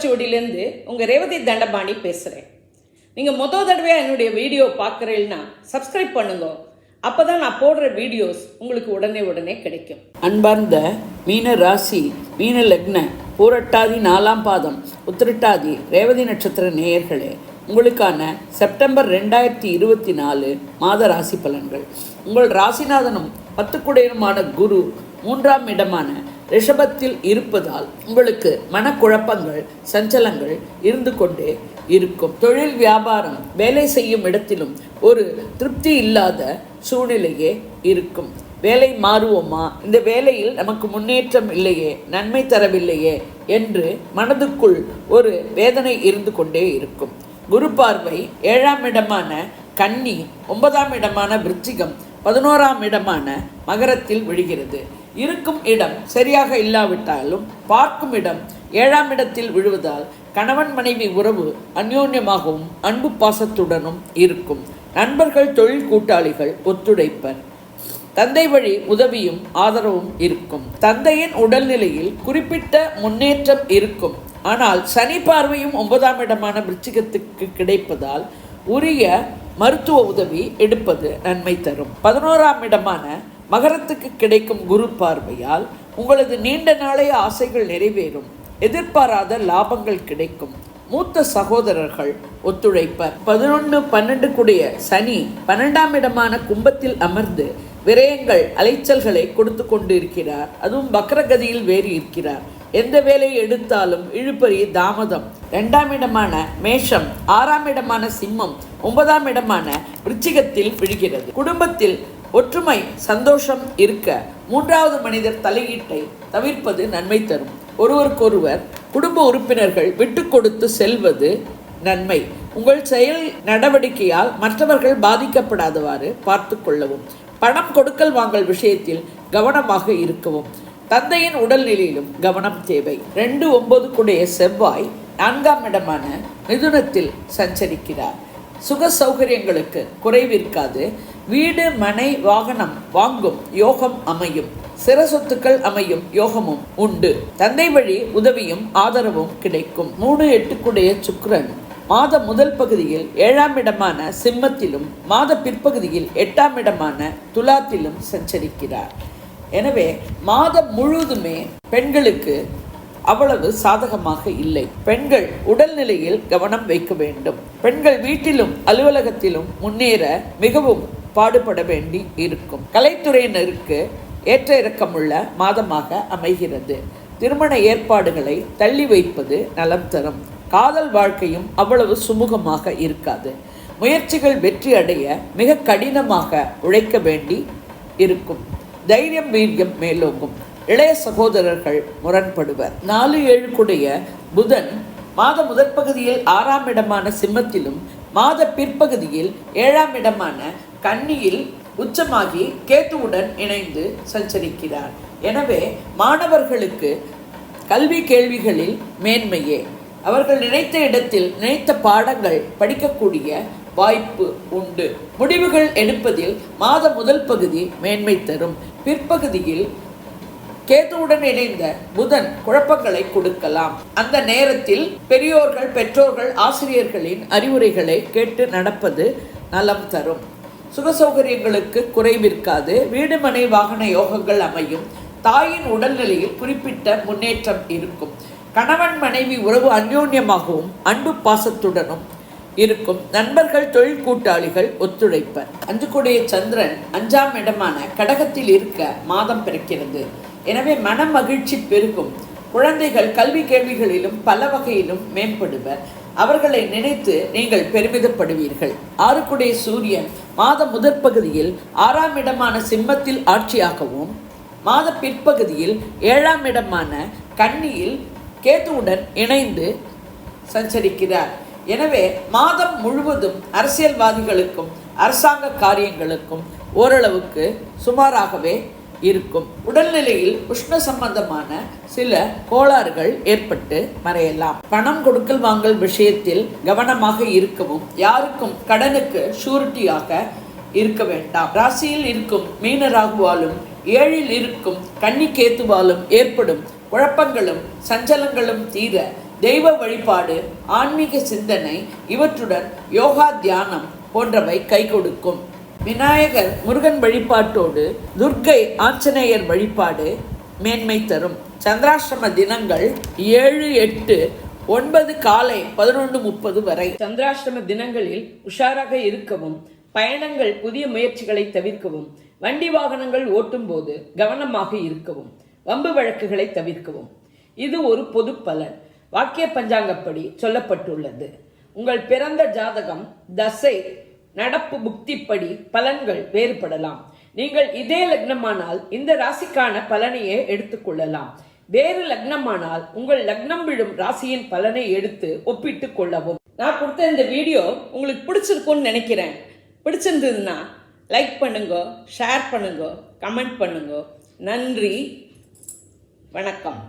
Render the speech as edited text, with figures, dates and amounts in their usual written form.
ஓலைச்சுவடியிலேருந்து உங்கள் ரேவதி தண்டபாணி பேசுகிறேன். நீங்கள் தடவையாக என்னுடைய வீடியோ பார்க்குறீங்கன்னா சப்ஸ்கிரைப் பண்ணுங்க. அப்போ தான் நான் போடுற வீடியோஸ் உங்களுக்கு உடனே கிடைக்கும். அன்பார்ந்த மீன ராசி, மீன லக்ன, பூரட்டாதி 4ஆம் பாதம், உத்திரட்டாதி, ரேவதி நட்சத்திர நேயர்களே, உங்களுக்கான செப்டம்பர் 2024 மாத ராசி பலன்கள். உங்கள் ராசிநாதனும் 10 குடையனுமான குரு 3ஆம் இடமான ரிஷபத்தில் இருப்பதால் உங்களுக்கு மனக்குழப்பங்கள், சஞ்சலங்கள் இருந்து கொண்டே இருக்கும். தொழில், வியாபாரம், வேலை செய்யும் இடத்திலும் ஒரு திருப்தி இல்லாத சூழ்நிலையே இருக்கும். வேலை மாறுவோமா, இந்த வேலையில் நமக்கு முன்னேற்றம் இல்லையே, நன்மை தரவில்லையே என்று மனதுக்குள் ஒரு வேதனை இருந்து கொண்டே இருக்கும். குரு பார்வை 7ஆம் இடமான கன்னி, 9ஆம் இடமான விருச்சிகம், 11ஆம் இடமான மகரத்தில் விழுகிறது. இருக்கும் இடம் சரியாக இல்லாவிட்டாலும் பார்க்கும் இடம் 7ஆம் இடத்தில் விழுவதால் கணவன் மனைவி உறவு அந்யோன்யமாகவும் அன்பு பாசத்துடனும் இருக்கும். நண்பர்கள், தொழில் கூட்டாளிகள் ஒத்துழைப்பர். தந்தை வழி உதவியும் ஆதரவும் இருக்கும். தந்தையின் உடல்நிலையில் குறிப்பிட்ட முன்னேற்றம் இருக்கும். ஆனால் சனி பார்வையும் 9ஆம் இடமான விருச்சிகத்துக்கு கிடைப்பதால் உரிய மருத்துவ உதவி எடுப்பது நன்மை தரும். 11ஆம் இடமான மகரத்துக்கு கிடைக்கும் குரு பார்வையால் உங்களது நீண்ட நாளைய ஆசைகள் நிறைவேறும். எதிர்பாராத லாபங்கள் கிடைக்கும். மூத்த சகோதரர்கள் ஒத்துழைப்பர். 11, 12 கூடிய சனி 12ஆம் இடமான கும்பத்தில் அமர்ந்து விரயங்கள், அலைச்சல்களை கொடுத்து கொண்டு இருக்கிறார். அதுவும் வக்ரகதியில் வேறி இருக்கிறார். எந்த வேலையை எடுத்தாலும் இழுபறி, தாமதம். 2ஆம் இடமான மேஷம், 6ஆம் இடமான சிம்மம், 9ஆம் இடமான விருச்சிகத்தில் விழுகிறது. குடும்பத்தில் ஒற்றுமை, சந்தோஷம் இருக்க 3வது மனிதர் தலையீட்டை தவிர்ப்பது நன்மை தரும். ஒருவருக்கொருவர் குடும்ப உறுப்பினர்கள் விட்டு கொடுத்து செல்வது நன்மை. உங்கள் செயல் நடவடிக்கையால் மற்றவர்கள் பாதிக்கப்படாதவாறு பார்த்து கொள்ளவும். பணம் கொடுக்கல் வாங்கல் விஷயத்தில் கவனமாக இருக்கவும். தந்தையின் உடல்நிலையிலும் கவனம் தேவை. 2, 9 கூடிய செவ்வாய் 4ஆம் இடமான மிதுனத்தில் சஞ்சரிக்கிறார். சுக சௌகரியங்களுக்கு குறைவிருக்காது. வீடு, மனை, வாகனம் வாங்கும் யோகம் அமையும். சிற சொத்துக்கள் அமையும் யோகமும் உண்டு. தந்தை வழி உதவியும் ஆதரவும் கிடைக்கும். 3, 8 கூடிய சுக்கிரன் மாத முதல் பகுதியில் 7ஆம் இடமான சிம்மத்திலும் மாத பிற்பகுதியில் 8ஆம் இடமான துலாத்திலும் சஞ்சரிக்கிறார். எனவே மாதம் முழுவதுமே பெண்களுக்கு அவ்வளவு சாதகமாக இல்லை. பெண்கள் உடல்நிலையில் கவனம் வைக்க வேண்டும். பெண்கள் வீட்டிலும் அலுவலகத்திலும் முன்னேற மிகவும் பாடுபட வேண்டி இருக்கும். கலைத்துறையினருக்கு ஏற்ற இறக்கமுள்ள மாதமாக அமைகிறது. திருமண ஏற்பாடுகளை தள்ளி வைப்பது நலம் தரும். காதல் வாழ்க்கையும் அவ்வளவு சுமூகமாக இருக்காது. முயற்சிகள் வெற்றி அடைய மிக கடினமாக உழைக்க வேண்டி இருக்கும். தைரியம், வீரியம் மேலோங்கும். இளைய சகோதரர்கள் முரண்படுவர். 4, 7 கூடிய புதன் மாத முதற் பகுதியில் 6ஆம் இடமான சிம்மத்திலும் மாத பிற்பகுதியில் 7ஆம் இடமான கன்னியில் உச்சமாகி கேத்துவுடன் இணைந்து சஞ்சரிக்கிறார். எனவே மாணவர்களுக்கு கல்வி கேள்விகளில் மேன்மையே. அவர்கள் நினைத்த இடத்தில் நினைத்த பாடங்கள் படிக்கக்கூடிய வாய்ப்பு உண்டு. முடிவுகள் எடுப்பதில் மாத முதல் பகுதி மேன்மை தரும். பிற்பகுதியில் கேதுவுடன் இணைந்த புதன் குழப்பங்களை கொடுக்கலாம். அந்த நேரத்தில் பெரியோர்கள், பெற்றோர்கள், ஆசிரியர்களின் அறிவுரைகளை கேட்டு நடப்பது நலம் தரும். சுகசௌகரியங்களுக்கு குறைவிருக்காது. வீடு, மனை, வாகன யோகங்கள் அமையும். தாயின் உடல்நிலையில் குறிப்பிட்ட முன்னேற்றம் இருக்கும். கணவன் மனைவி உறவு அந்யோன்யமாகவும் அன்பு பாசத்துடனும் இருக்கும். நண்பர்கள், தொழில் கூட்டாளிகள் ஒத்துழைப்பர். 5 கூடிய சந்திரன் 5ஆம் இடமான கடகத்தில் இருக்க மாதம் பிறக்கிறது. எனவே மன மகிழ்ச்சி பெருகும். குழந்தைகள் கல்வி கேள்விகளிலும் பல வகையிலும் மேம்படுவர். அவர்களை நினைத்து நீங்கள் பெருமிதப்படுவீர்கள். 6 கூடிய சூரியன் மாத முதற் பகுதியில் 6ஆம் இடமான சிம்மத்தில் ஆட்சியாகவும் மாத பிற்பகுதியில் 7ஆம் இடமான கன்னியில் கேதுவுடன் இணைந்து சஞ்சரிக்கிறார். எனவே மாதம் முழுவதும் அரசியல்வாதிகளுக்கும் அரசாங்க காரியங்களுக்கும் ஓரளவுக்கு சுமாராகவே இருக்கும். உடல்நிலையில் உஷ்ண சம்பந்தமான சில கோளாறுகள் ஏற்பட்டு மறையலாம். பணம் கொடுக்கல் வாங்கல் விஷயத்தில் கவனமாக இருக்கவும், யாருக்கும் கடனுக்கு ஷூரிட்டியாக இருக்க வேண்டாம். ராசியில் இருக்கும் மீன ராகுவாலும் 7இல் இருக்கும் கன்னி கேத்துவாலும் ஏற்படும் குழப்பங்களும் சஞ்சலங்களும் தீர தெய்வ வழிபாடு, ஆன்மீக சிந்தனை, இவற்றுடன் யோகா, தியானம் போன்றவை கை கொடுக்கும். விநாயகர், முருகன் வழிபாட்டோடு துர்க்கை, ஆஞ்சநேயர் வழிபாடு மேன்மை தரும். சந்திராஷ்டம தினங்கள் 7, 8, 9 காலை 11:30 வரை. சந்திராஷ்டம தினங்களில் உஷாராக இருக்கவும், பயணங்கள், புதிய முயற்சிகளை தவிர்க்கவும், வண்டி வாகனங்கள் ஓட்டும் போது கவனமாக இருக்கவும், வம்பு வழக்குகளை தவிர்க்கவும். இது ஒரு பொது பலன். வாக்கிய பஞ்சாங்கப்படி சொல்லப்பட்டுள்ளது. உங்கள் பிறந்த ஜாதகம், தசை, நடப்பு புக்திப்படி பலன்கள் வேறுபடலாம். நீங்கள் இதே லக்னமானால் இந்த ராசிக்கான பலனையே எடுத்துக்கொள்ளலாம். வேறு லக்னமானால் உங்கள் லக்னம் விழும் ராசியின் பலனை எடுத்து ஒப்பிட்டு கொள்ளவும். நான் கொடுத்த இந்த வீடியோ உங்களுக்கு பிடிச்சிருக்கும்னு நினைக்கிறேன். பிடிச்சிருந்ததுன்னா லைக் பண்ணுங்க, ஷேர் பண்ணுங்க, கமெண்ட் பண்ணுங்க. நன்றி, வணக்கம்.